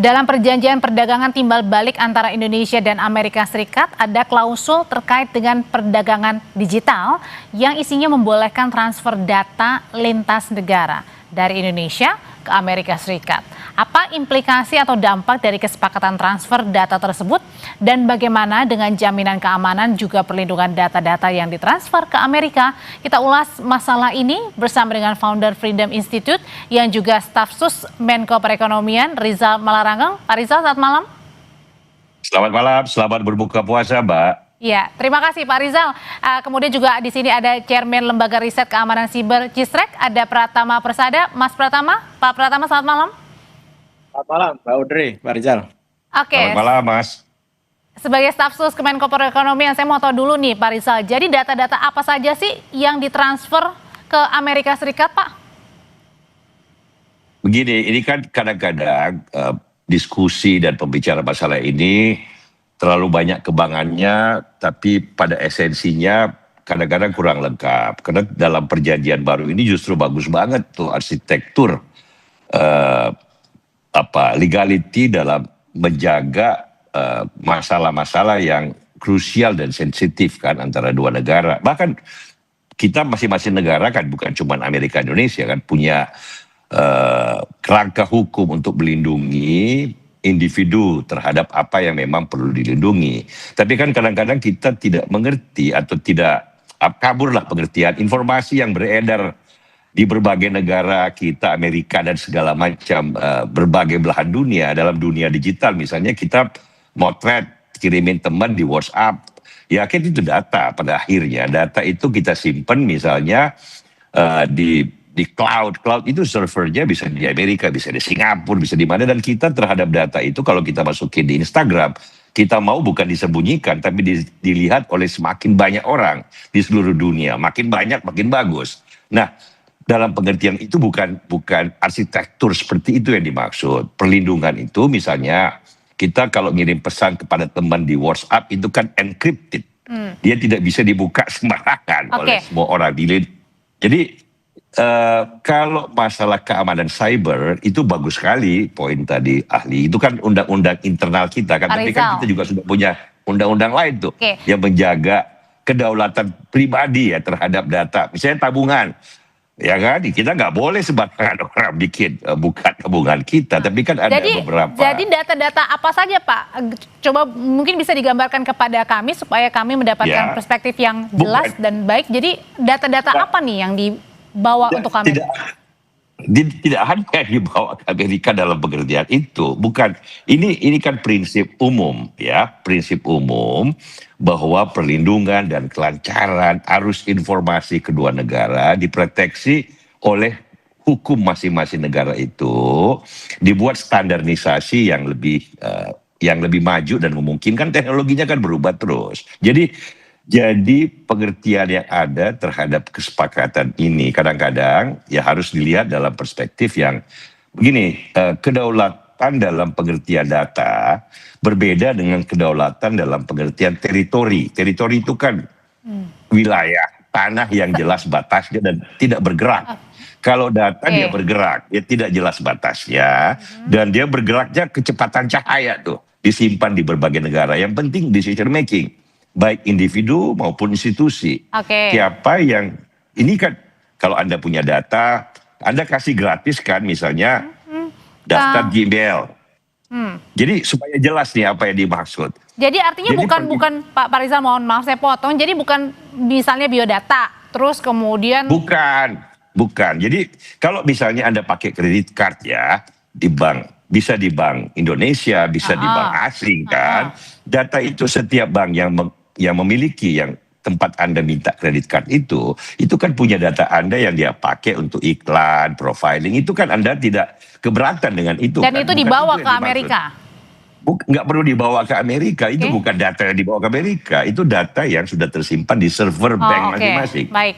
Dalam perjanjian perdagangan timbal balik antara Indonesia dan Amerika Serikat, ada klausul terkait dengan perdagangan digital yang isinya membolehkan transfer data lintas negara dari Indonesia ke Amerika Serikat. Apa implikasi atau dampak dari kesepakatan transfer data tersebut dan bagaimana dengan jaminan keamanan juga perlindungan data-data yang ditransfer ke Amerika? Kita ulas masalah ini bersama dengan founder Freedom Institute yang juga staf sus Menko Perekonomian Rizal Malarangeng. Pak Rizal, selamat malam. Selamat malam, selamat berbuka puasa, Mbak. Ya, terima kasih Pak Rizal. Kemudian juga di sini ada Chairman Lembaga Riset Keamanan Siber Cisrek, ada Pratama Persada. Mas Pratama, Pak Pratama, selamat malam. Selamat malam, Mbak Audrey, Pak Rizal. Oke. Selamat malam, Mas. Sebagai staf sus Kemenko Perekonomian, saya mau tahu dulu nih Pak Rizal. Jadi data-data apa saja sih yang ditransfer ke Amerika Serikat, Pak? Begini, ini kan kadang-kadang diskusi dan pembicara masalah ini terlalu banyak kebangannya, tapi pada esensinya kadang-kadang kurang lengkap. Karena dalam perjanjian baru ini justru bagus banget tuh arsitektur legality dalam menjaga masalah-masalah yang krusial dan sensitif kan antara dua negara. Bahkan kita masing-masing negara kan bukan cuma Amerika Indonesia kan punya kerangka hukum untuk melindungi individu terhadap apa yang memang perlu dilindungi. Tapi kan kadang-kadang kita tidak mengerti atau tidak kaburlah pengertian informasi yang beredar di berbagai negara kita, Amerika dan segala macam berbagai belahan dunia. Dalam dunia digital misalnya kita motret, kirimin teman di WhatsApp, ya kan itu data pada akhirnya. Data itu kita simpan misalnya di cloud itu servernya bisa di Amerika, bisa di Singapura, bisa di mana, dan kita terhadap data itu kalau kita masukin di Instagram, kita mau bukan disembunyikan tapi dilihat oleh semakin banyak orang di seluruh dunia, makin banyak makin bagus. Nah, dalam pengertian itu bukan arsitektur seperti itu yang dimaksud. Perlindungan itu misalnya kita kalau ngirim pesan kepada teman di WhatsApp itu kan encrypted. Dia tidak bisa dibuka sembarangan oleh semua orang. Jadi kalau masalah keamanan cyber itu bagus sekali poin tadi ahli. Itu kan undang-undang internal kita kan. Tapi kan kita juga sudah punya undang-undang lain tuh yang menjaga kedaulatan pribadi ya terhadap data. Misalnya tabungan. Ya kan, kita nggak boleh sembarangan orang bikin buka tabungan kita, tapi kan ada beberapa. Jadi data-data apa saja Pak? Coba mungkin bisa digambarkan kepada kami supaya kami mendapatkan perspektif yang jelas dan baik. Jadi data-data apa nih yang dibawa untuk kami? Tidak hanya dibawa ke Amerika dalam pengertian itu, bukan. Ini kan prinsip umum ya, prinsip umum bahwa perlindungan dan kelancaran arus informasi kedua negara diproteksi oleh hukum masing-masing negara itu, dibuat standarisasi yang lebih maju dan memungkinkan. Teknologinya kan berubah terus. Jadi pengertian yang ada terhadap kesepakatan ini kadang-kadang ya harus dilihat dalam perspektif yang begini, kedaulatan dalam pengertian data berbeda dengan kedaulatan dalam pengertian teritori. Teritori itu kan wilayah, tanah yang jelas batasnya dan tidak bergerak. Kalau data dia bergerak, dia tidak jelas batasnya dan dia bergeraknya kecepatan cahaya tuh, disimpan di berbagai negara. Yang penting decision making. Baik individu maupun institusi. Siapa yang, ini kan kalau Anda punya data, Anda kasih gratis kan misalnya daftar Gmail. Jadi supaya jelas nih apa yang dimaksud. Jadi artinya bukan Pak Rizal, mohon maaf saya potong, jadi bukan misalnya biodata, terus kemudian. Bukan. Jadi kalau misalnya Anda pakai kredit card ya, di bank, bisa di bank Indonesia, bisa di bank asing kan. Data itu setiap bank yang memiliki yang tempat Anda minta kredit card itu kan punya data Anda yang dia pakai untuk iklan, profiling, itu kan Anda tidak keberatan dengan itu. Dan kan? itu dibawa ke Amerika? Nggak perlu dibawa ke Amerika, itu bukan data yang dibawa ke Amerika, itu data yang sudah tersimpan di server bank masing-masing. Baik.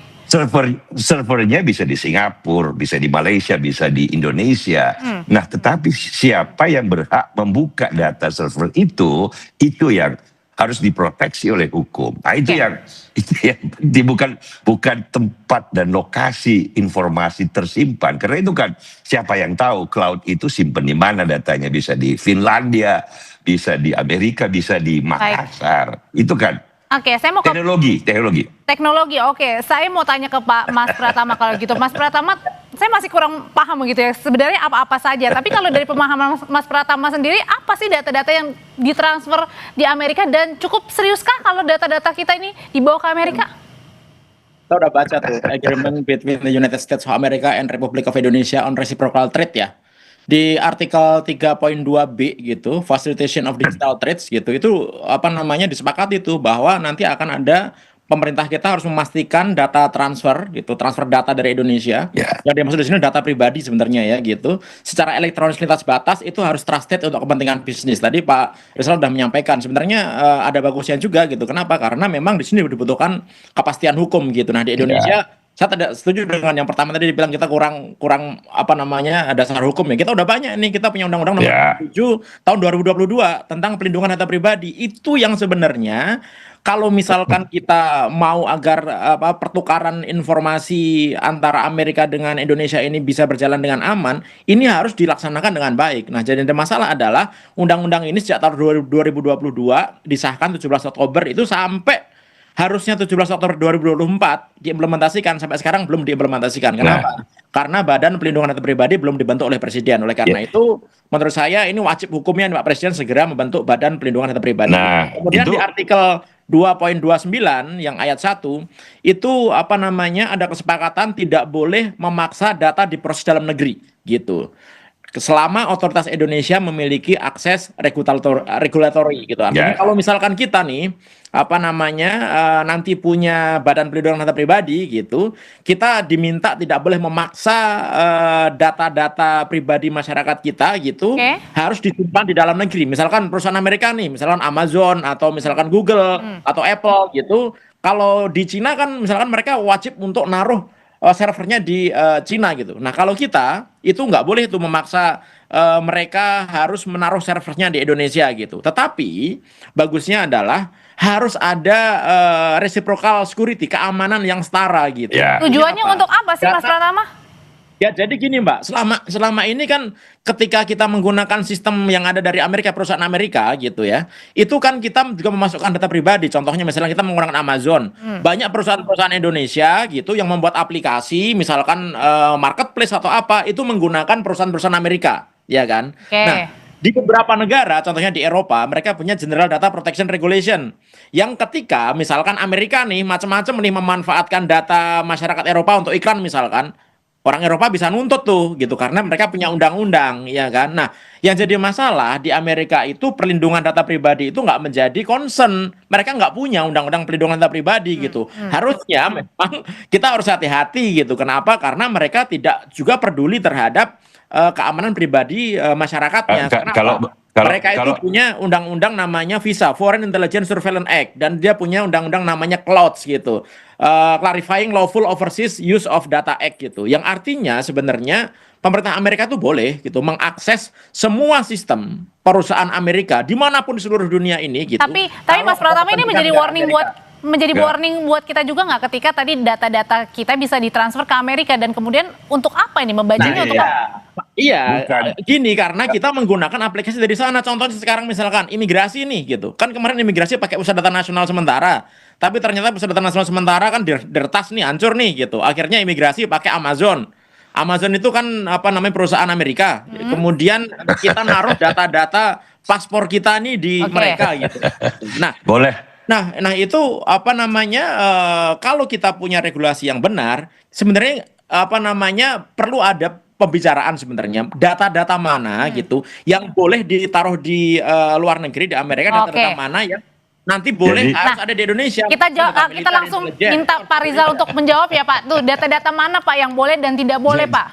Servernya bisa di Singapura, bisa di Malaysia, bisa di Indonesia. Nah, tetapi siapa yang berhak membuka data server itu yang harus diproteksi oleh hukum. Nah, itu Oke. yang penting, bukan tempat dan lokasi informasi tersimpan. Karena itu kan siapa yang tahu cloud itu simpan di mana datanya, bisa di Finlandia, bisa di Amerika, bisa di Makassar. Itu kan Oke, saya mau ke teknologi. teknologi. Oke, saya mau tanya ke Pak Mas Pratama kalau gitu. Mas Pratama, saya masih kurang paham begitu ya. Sebenarnya apa-apa saja. Tapi kalau dari pemahaman Mas Pratama sendiri, apa sih data-data yang ditransfer di Amerika dan cukup seriuskah kalau data-data kita ini dibawa ke Amerika? Kita udah baca tuh agreement between the United States of America and Republic of Indonesia on reciprocal trade ya. Di artikel 3.2b gitu, facilitation of digital trades gitu, itu apa namanya disepakati tuh bahwa nanti akan ada pemerintah kita harus memastikan data transfer gitu, transfer data dari Indonesia. Ya. Yang dimaksud di sini data pribadi sebenarnya ya gitu. Secara elektronik lintas batas itu harus trusted untuk kepentingan bisnis. Tadi Pak Rizal sudah menyampaikan sebenarnya ada bagusnya juga gitu. Kenapa? Karena memang di sini dibutuhkan kepastian hukum gitu. Nah, di Indonesia saya tidak setuju dengan yang pertama tadi dibilang kita kurang apa namanya dasar hukum ya. Kita udah banyak nih, kita punya undang-undang nomor 7 tahun 2022 tentang pelindungan data pribadi. Itu yang sebenarnya kalau misalkan kita mau agar pertukaran informasi antara Amerika dengan Indonesia ini bisa berjalan dengan aman, ini harus dilaksanakan dengan baik. Nah, jadi yang masalah adalah undang-undang ini sejak tahun 2022 disahkan 17 Oktober itu sampai harusnya 17 Oktober 2024 diimplementasikan, sampai sekarang belum diimplementasikan. Kenapa? Karena Badan Pelindungan Data Pribadi belum dibentuk oleh Presiden. Oleh karena itu, menurut saya ini wajib hukumnya Pak Presiden segera membentuk Badan Pelindungan Data Pribadi. Kemudian di artikel 2.29 yang ayat 1 itu apa namanya ada kesepakatan tidak boleh memaksa data diproses dalam negeri gitu. Selama otoritas Indonesia memiliki akses regulatory gitu. Artinya kalau misalkan kita nih apa namanya nanti punya Badan Pelindungan Data Pribadi gitu, kita diminta tidak boleh memaksa data-data pribadi masyarakat kita gitu harus disimpan di dalam negeri. Misalkan perusahaan Amerika nih, misalkan Amazon atau misalkan Google atau Apple gitu. Kalau di Cina kan misalkan mereka wajib untuk naruh servernya di Cina gitu. Nah, kalau kita itu nggak boleh tuh memaksa mereka harus menaruh servernya di Indonesia gitu. Tetapi bagusnya adalah harus ada reciprocal security, keamanan yang setara gitu. Tujuannya untuk apa sih, Mas Pratama? Ya, jadi gini Mbak, selama ini kan ketika kita menggunakan sistem yang ada dari Amerika, perusahaan Amerika gitu ya, itu kan kita juga memasukkan data pribadi. Contohnya misalnya kita menggunakan Amazon, banyak perusahaan-perusahaan Indonesia gitu yang membuat aplikasi, misalkan marketplace atau apa, itu menggunakan perusahaan-perusahaan Amerika, ya kan? Nah, di beberapa negara, contohnya di Eropa, mereka punya General Data Protection Regulation, yang ketika misalkan Amerika nih macam-macam nih memanfaatkan data masyarakat Eropa untuk iklan misalkan, orang Eropa bisa nuntut tuh gitu karena mereka punya undang-undang, ya kan. Nah, yang jadi masalah di Amerika itu perlindungan data pribadi itu nggak menjadi concern. Mereka nggak punya undang-undang perlindungan data pribadi gitu. Harusnya memang kita harus hati-hati gitu. Kenapa? Karena mereka tidak juga peduli terhadap keamanan pribadi masyarakatnya. Karena mereka itu punya undang-undang namanya FISA, Foreign Intelligence Surveillance Act, dan dia punya undang-undang namanya CLOUDS gitu. Clarifying Lawful Overseas Use of Data Act gitu, yang artinya sebenarnya pemerintah Amerika itu boleh gitu mengakses semua sistem perusahaan Amerika dimanapun di seluruh dunia ini gitu. Tapi Mas Pratama, ini menjadi warning buat kita juga nggak ketika tadi data-data kita bisa ditransfer ke Amerika dan kemudian untuk apa ini membajanya untuk apa? Iya, gini karena kita menggunakan aplikasi dari sana. Contohnya sekarang misalkan imigrasi nih gitu. Kan kemarin imigrasi pakai pusat data nasional sementara. Tapi ternyata pusat data nasional sementara kan diretas nih, hancur nih gitu. Akhirnya imigrasi pakai Amazon. Amazon itu kan apa namanya perusahaan Amerika. Kemudian kita naruh data-data paspor kita nih di mereka gitu. Nah, boleh. Nah itu apa namanya kalau kita punya regulasi yang benar, sebenarnya apa namanya perlu ada pembicaraan sebenarnya data-data mana gitu yang boleh ditaruh di luar negeri di Amerika, data-data mana yang nanti boleh harus ada di Indonesia. Kita langsung minta Pak Rizal untuk menjawab ya Pak. Tuh data-data mana Pak yang boleh dan tidak boleh Pak?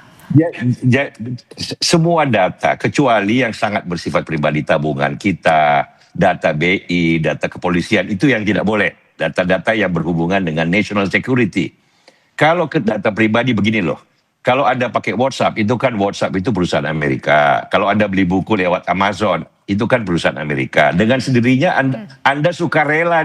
Semua data kecuali yang sangat bersifat pribadi, tabungan kita, data BI, data kepolisian, itu yang tidak boleh. Data-data yang berhubungan dengan national security. Kalau ke data pribadi begini loh. Kalau Anda pakai WhatsApp, itu kan WhatsApp itu perusahaan Amerika. Kalau Anda beli buku lewat Amazon, itu kan perusahaan Amerika. Dengan sendirinya Anda sukarela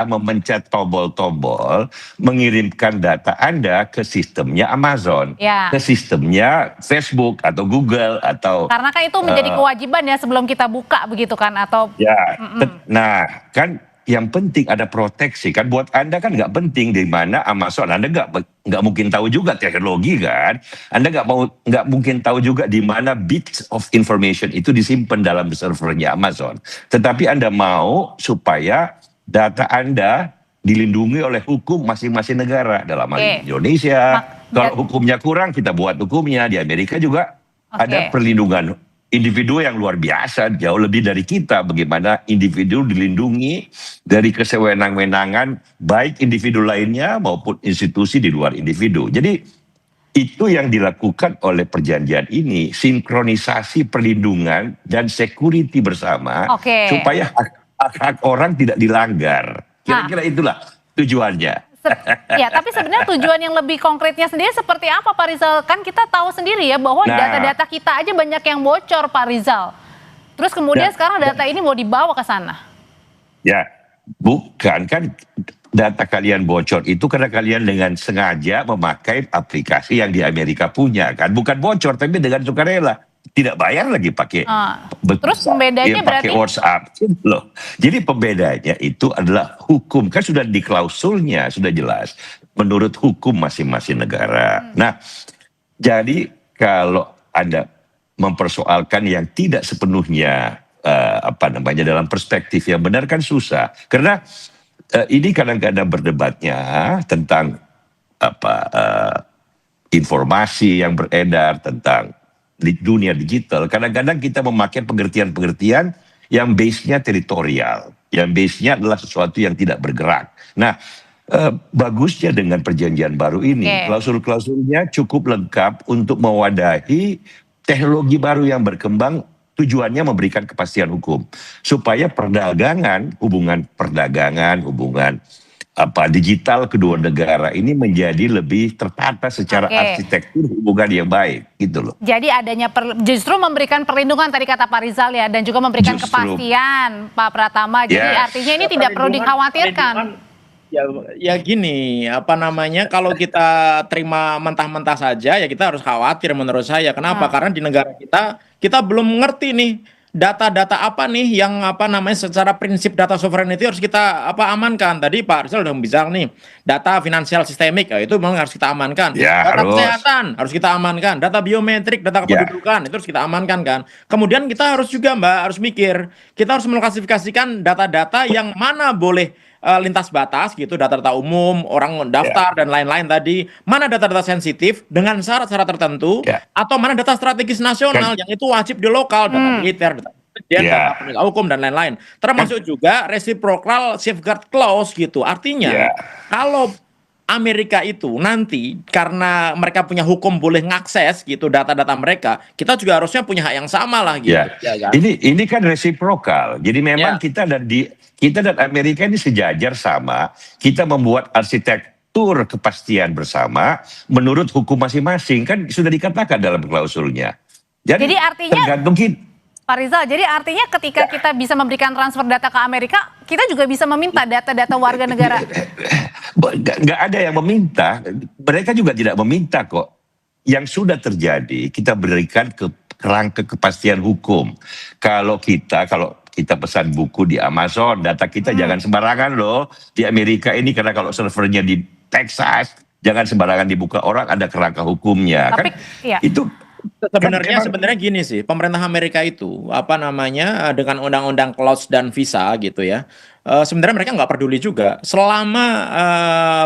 memencet tombol-tombol, mengirimkan data Anda ke sistemnya Amazon, Ya. ke sistemnya Facebook atau Google atau Karena kan itu menjadi kewajiban ya sebelum kita buka begitu kan atau ya. Nah, kan yang penting ada proteksi kan, buat Anda kan nggak penting di mana Amazon, Anda nggak mungkin tahu juga teknologi kan, Anda nggak mungkin tahu juga di mana bits of information itu disimpan dalam servernya Amazon. Tetapi Anda mau supaya data Anda dilindungi oleh hukum masing-masing negara, dalam hal ini Indonesia. Kalau hukumnya kurang, kita buat hukumnya. Di Amerika juga ada perlindungan individu yang luar biasa, jauh lebih dari kita, bagaimana individu dilindungi dari kesewenang-wenangan baik individu lainnya maupun institusi di luar individu. Jadi itu yang dilakukan oleh perjanjian ini, sinkronisasi perlindungan dan security bersama supaya hak-hak orang tidak dilanggar. Kira-kira itulah tujuannya. Ya, tapi sebenarnya tujuan yang lebih konkretnya sendiri seperti apa Pak Rizal? Kan kita tahu sendiri ya bahwa data-data kita aja banyak yang bocor Pak Rizal. Terus kemudian sekarang data ini mau dibawa ke sana. Ya, bukan kan data kalian bocor itu karena kalian dengan sengaja memakai aplikasi yang di Amerika punya kan. Bukan bocor tapi dengan sukarela. Tidak bayar lagi pakai terus pembedanya berarti pakai WhatsApp loh. Jadi pembedanya itu adalah hukum, kan sudah di klausulnya sudah jelas menurut hukum masing-masing negara. Nah, jadi kalau Anda mempersoalkan yang tidak sepenuhnya dalam perspektif yang benar kan susah. Karena ini kadang-kadang berdebatnya tentang informasi yang beredar tentang di dunia digital, kadang-kadang kita memakai pengertian-pengertian yang base-nya teritorial, yang base-nya adalah sesuatu yang tidak bergerak. Nah, bagusnya dengan perjanjian baru ini, klausul-klausulnya cukup lengkap untuk mewadahi teknologi baru yang berkembang, tujuannya memberikan kepastian hukum. Supaya hubungan perdagangan, hubungan digital kedua negara ini menjadi lebih tertata secara arsitektur hubungan yang baik gitu loh. Jadi adanya justru memberikan perlindungan tadi kata Pak Rizal ya, dan juga memberikan kepastian Pak Pratama. Jadi artinya ini tidak perlu dikhawatirkan. Ya gini, kalau kita terima mentah-mentah saja ya kita harus khawatir menurut saya. Kenapa? Karena di negara kita belum mengerti nih data-data apa nih yang secara prinsip data sovereignty harus kita amankan. Tadi Pak Rizal sudah bilang nih, data finansial sistemik itu memang harus kita amankan. Data kesehatan harus kita amankan, data biometrik, data kependudukan itu harus kita amankan kan. Kemudian kita harus juga harus mikir, kita harus mengklasifikasikan data-data yang mana boleh lintas batas gitu, data-data umum, orang daftar dan lain-lain tadi, mana data-data sensitif dengan syarat-syarat tertentu, atau mana data strategis nasional yang itu wajib di lokal, data militer, data presiden, data penegak hukum dan lain-lain. Termasuk juga reciprocal safeguard clause gitu. Artinya kalau Amerika itu nanti karena mereka punya hukum boleh ngakses gitu data-data mereka, kita juga harusnya punya hak yang sama lah gitu. Ya kan? Ini kan reciprocal. Jadi memang kita dan Amerika ini sejajar sama. Kita membuat arsitektur kepastian bersama menurut hukum masing-masing, kan sudah dikatakan dalam klausulnya. Jadi artinya tergantung kita. Pak Rizal, jadi artinya ketika kita bisa memberikan transfer data ke Amerika, kita juga bisa meminta data-data warga negara. Nggak ada yang meminta, mereka juga tidak meminta kok. Yang sudah terjadi, kita berikan kerangka kepastian hukum. Kalau kita pesan buku di Amazon, data kita jangan sembarangan loh. Di Amerika ini karena kalau servernya di Texas, jangan sembarangan dibuka orang, ada kerangka hukumnya. Tapi, itu sebenarnya gini sih, pemerintah Amerika itu dengan undang-undang clause dan visa gitu ya. Sebenarnya mereka nggak peduli juga selama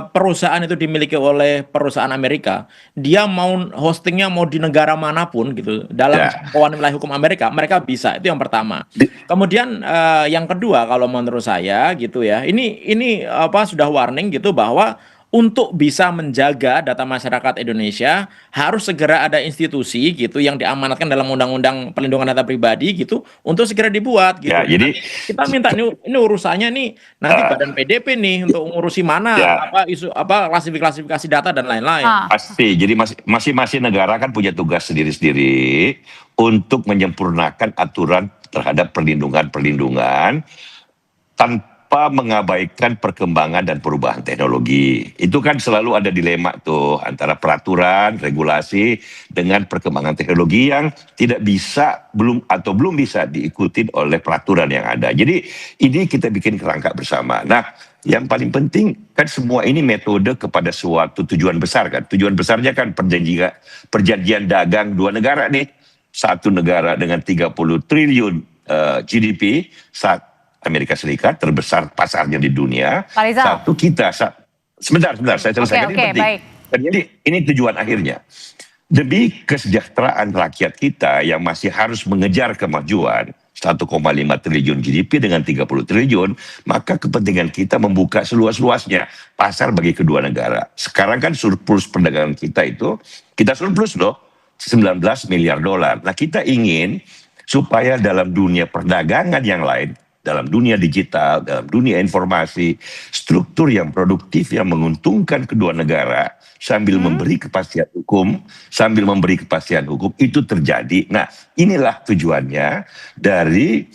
perusahaan itu dimiliki oleh perusahaan Amerika, dia mau hostingnya mau di negara manapun gitu dalam jangkauan wilayah hukum Amerika, mereka bisa. Itu yang pertama. Kemudian yang kedua kalau menurut saya gitu ya, ini sudah warning gitu bahwa untuk bisa menjaga data masyarakat Indonesia harus segera ada institusi gitu yang diamanatkan dalam Undang-Undang Perlindungan Data Pribadi gitu untuk segera dibuat gitu. Ya, jadi Kita minta ini urusannya nih nanti Badan PDP nih untuk ngurusi mana ya, apa isu apa klasifikasi data dan lain-lain. pasti. Jadi masing-masing negara kan punya tugas sendiri-sendiri untuk menyempurnakan aturan terhadap perlindungan tanpa mengabaikan perkembangan dan perubahan teknologi. Itu kan selalu ada dilema tuh antara peraturan, regulasi dengan perkembangan teknologi yang tidak bisa belum bisa diikuti oleh peraturan yang ada. Jadi ini kita bikin kerangka bersama. Nah, yang paling penting kan semua ini metode kepada suatu tujuan besar kan. Tujuan besarnya kan perjanjian dagang dua negara nih. Satu negara dengan 30 triliun GDP, Amerika Serikat terbesar pasarnya di dunia. Pak Rizal. Satu kita, sebentar saya selesaikan. Ini penting. Baik. Jadi ini tujuan akhirnya. Demi kesejahteraan rakyat kita yang masih harus mengejar kemajuan 1,5 triliun GDP dengan 30 triliun, maka kepentingan kita membuka seluas-luasnya pasar bagi kedua negara. Sekarang kan surplus perdagangan kita surplus loh, 19 miliar dolar. Nah, kita ingin supaya dalam dunia perdagangan yang lain, dalam dunia digital, dalam dunia informasi, struktur yang produktif yang menguntungkan kedua negara sambil memberi kepastian hukum, itu terjadi. Nah, inilah tujuannya dari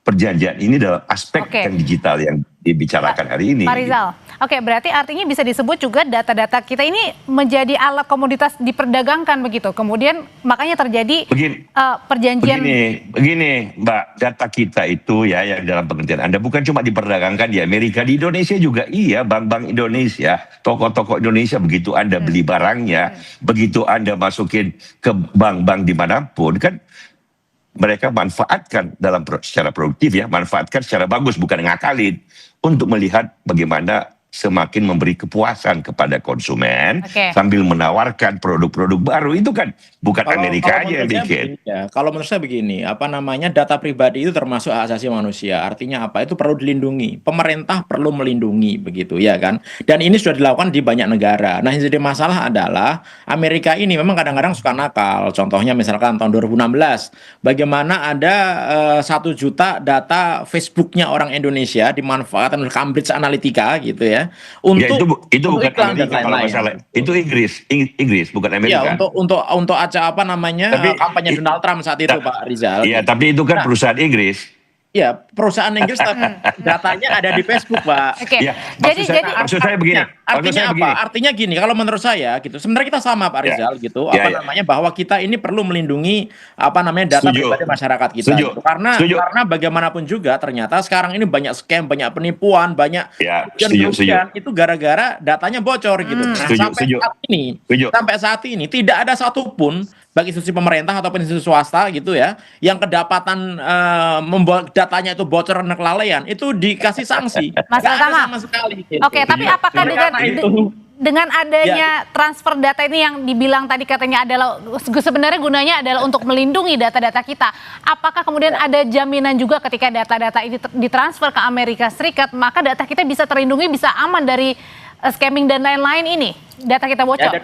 perjanjian ini dalam aspek yang digital yang dibicarakan hari ini. Pak Rizal, oke, berarti artinya bisa disebut juga data-data kita ini menjadi alat komoditas diperdagangkan begitu. Kemudian makanya terjadi perjanjian. Begini, Mbak, data kita itu ya yang dalam pengertian Anda bukan cuma diperdagangkan di Amerika, di Indonesia juga iya, bank-bank Indonesia, toko-toko Indonesia begitu Anda beli barangnya, begitu Anda masukin ke bank-bank dimanapun kan mereka manfaatkan secara produktif ya, manfaatkan secara bagus bukan ngakalin untuk melihat bagaimana semakin memberi kepuasan kepada konsumen sambil menawarkan produk-produk baru. Itu kan bukan Amerika aja yang bikin. Kalau menurut saya begini, data pribadi itu termasuk hak asasi manusia. Artinya apa? Itu perlu dilindungi. Pemerintah perlu melindungi begitu ya kan. Dan ini sudah dilakukan di banyak negara. Nah, yang jadi masalah adalah Amerika ini memang kadang-kadang suka nakal. Contohnya misalkan tahun 2016, bagaimana ada 1 juta data Facebooknya orang Indonesia dimanfaatkan oleh Cambridge Analytica gitu ya. Untuk itu bukan Amerika kalau masalah. Itu Inggris bukan Amerika. Ya, untuk kampanye Donald Trump saat itu Pak Rizal. Iya, tapi itu kan perusahaan Inggris. Ya, perusahaan Inggris datanya ada di Facebook, Pak. Ya, maksud saya begini. Artinya apa? Artinya gini, kalau menurut saya gitu. Sebenarnya kita sama Pak Rizal gitu. Bahwa kita ini perlu melindungi data pribadi masyarakat kita. Gitu. Karena bagaimanapun juga ternyata sekarang ini banyak scam, banyak penipuan, banyak kerugian itu gara-gara datanya bocor gitu. Nah, sampai saat ini tidak ada satupun baik institusi pemerintah ataupun institusi swasta gitu ya, yang kedapatan membuat datanya itu bocor dan kelalaian, itu dikasih sanksi. Sama sekali. Gitu. Oke, tapi apakah dengan adanya transfer data ini yang dibilang tadi katanya adalah sebenarnya gunanya adalah untuk melindungi data-data kita, apakah kemudian ada jaminan juga ketika data-data ini ditransfer ke Amerika Serikat, maka data kita bisa terlindungi, bisa aman dari scamming dan lain-lain ini, data kita bocor? Ya,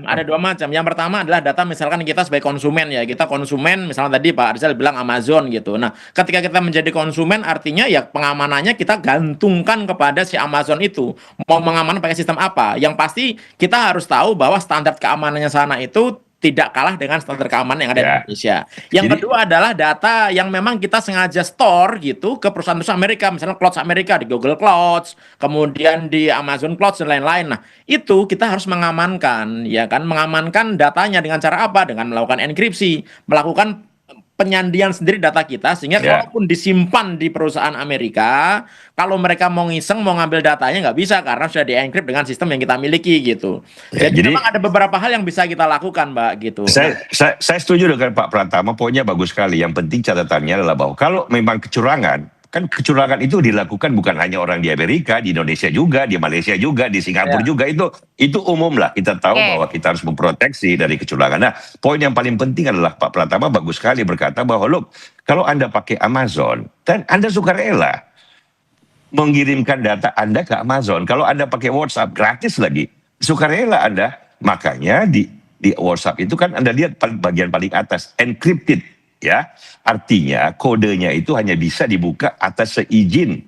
ada dua macam. Yang pertama adalah data misalkan kita sebagai konsumen ya, kita konsumen misalnya tadi Pak Rizal bilang Amazon gitu. Nah, ketika kita menjadi konsumen artinya ya pengamanannya kita gantungkan kepada si Amazon itu. Mau mengamankan pakai sistem apa? Yang pasti kita harus tahu bahwa standar keamanannya sana itu tidak kalah dengan standar keamanan yang ada di Indonesia. Yang kedua adalah data yang memang kita sengaja store gitu ke perusahaan Amerika, misalnya Clouds Amerika di Google Clouds, kemudian di Amazon Clouds dan lain-lain. Nah, itu kita harus mengamankan, ya kan? Mengamankan datanya dengan cara apa? Dengan melakukan enkripsi, melakukan penyandian sendiri data kita sehingga kalaupun disimpan di perusahaan Amerika, kalau mereka mau ngiseng mau ngambil datanya nggak bisa karena sudah di-encrypt dengan sistem yang kita miliki gitu. Jadi memang ada beberapa hal yang bisa kita lakukan, Mbak, gitu. Saya setuju dengan Pak Pratama, poinnya bagus sekali. Yang penting catatannya adalah bahwa kalau memang kecurangan, kan kecurangan itu dilakukan bukan hanya orang di Amerika, di Indonesia juga, di Malaysia juga, di Singapura juga, itu umum lah. Kita tahu bahwa kita harus memproteksi dari kecurangan. Nah, poin yang paling penting adalah Pak Pratama bagus sekali berkata bahwa look, kalau Anda pakai Amazon dan Anda suka rela mengirimkan data Anda ke Amazon. Kalau Anda pakai WhatsApp gratis lagi, sukarela Anda. Makanya di WhatsApp itu kan Anda lihat bagian paling atas encrypted, ya. Artinya kodenya itu hanya bisa dibuka atas seizin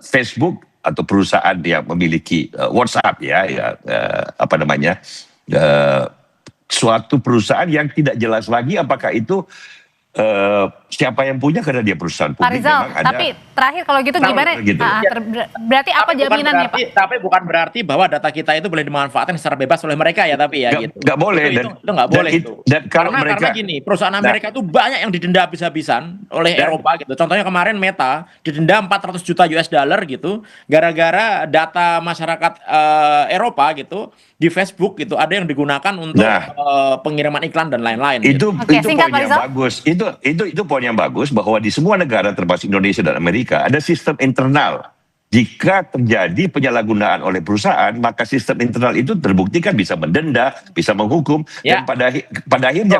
Facebook atau perusahaan yang memiliki WhatsApp, suatu perusahaan yang tidak jelas lagi apakah itu siapa yang punya, karena dia perusahaan Pak publik. Rizal, Memang ada. tapi terakhir kalau gitu gimana? Gitu. Berarti apa jaminannya, Pak? Tapi bukan berarti bahwa data kita itu boleh dimanfaatkan secara bebas oleh mereka ya, tapi ya gitu. Nggak boleh. Itu nggak boleh itu. Dan kalau Karena gini, perusahaan Amerika itu banyak yang didenda habis-habisan oleh Eropa gitu. Contohnya kemarin Meta didenda 400 juta US dollar gitu, gara-gara data masyarakat Eropa gitu di Facebook gitu ada yang digunakan untuk pengiriman iklan dan lain-lain. Itu singkat, poin yang bagus. Itu poin yang bagus, bahwa di semua negara termasuk Indonesia dan Amerika ada sistem internal. Jika terjadi penyalahgunaan oleh perusahaan, maka sistem internal itu terbuktikan bisa mendenda, bisa menghukum, dan pada akhirnya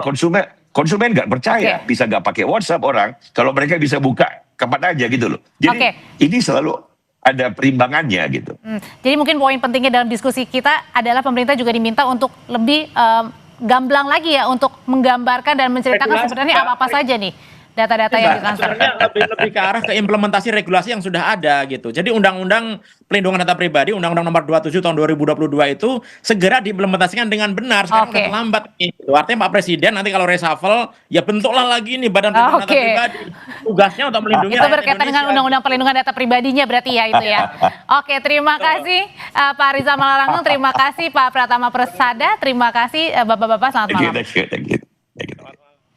konsumen nggak percaya, bisa nggak pakai WhatsApp orang kalau mereka bisa buka kapan aja gitu loh. Jadi ini selalu ada perimbangannya gitu. Jadi mungkin poin pentingnya dalam diskusi kita adalah pemerintah juga diminta untuk lebih gamblang lagi ya untuk menggambarkan dan menceritakan sebenarnya apa-apa saja nih data-data yang ditransfer. Sebenarnya lebih ke arah ke implementasi regulasi yang sudah ada gitu. Jadi Undang-Undang Pelindungan Data Pribadi, Undang-Undang Nomor 27 Tahun 2022 itu segera diimplementasikan dengan benar. Sekarang udah terlambat gitu. Artinya Pak Presiden nanti kalau reshuffle ya bentuklah lagi nih Badan Pelindungan Data Pribadi. Tugasnya untuk melindungi itu berkaitan dengan Undang-Undang Perlindungan Data Pribadinya berarti ya itu ya. Oke, terima kasih Pak Rizal Malarangeng, terima kasih Pak Pratama Persada, terima kasih Bapak-bapak, selamat malam. Thank you.